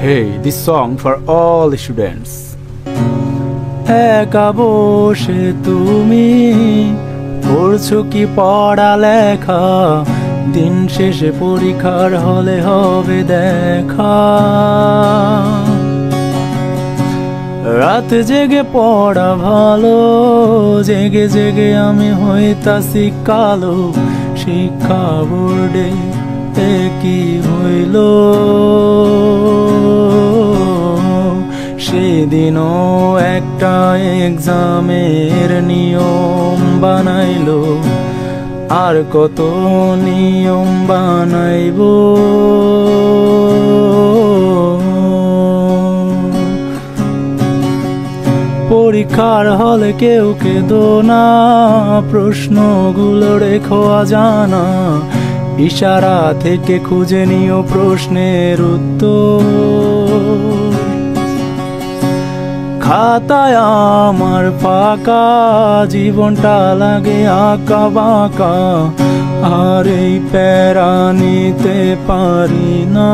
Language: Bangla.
Hey, this song for all students. একা বসে তুমি করছো কি পড়ালেখা, দিন শেষে পরীক্ষার হলে হবে দেখা। রাত জেগে পড়া ভালো, জেগে জেগে আমি হইতাছি কালো। শিক্ষা বোর্ডে কি হইল, সেদিনও একটা এক্সামের নিয়ম বানাইলো, আর কত নিয়ম বানাইবো। পরীক্ষার হলে কেউ কেঁদো না, প্রশ্নগুলো রেখো অজানা, ইশারা থেকে খুঁজে নিও প্রশ্নের উত্তর। খাতায় আমার ফাঁকা, জীবনটা লাগে আঁকা বাঁকা, আর এই প্যারা নিতে পারি না।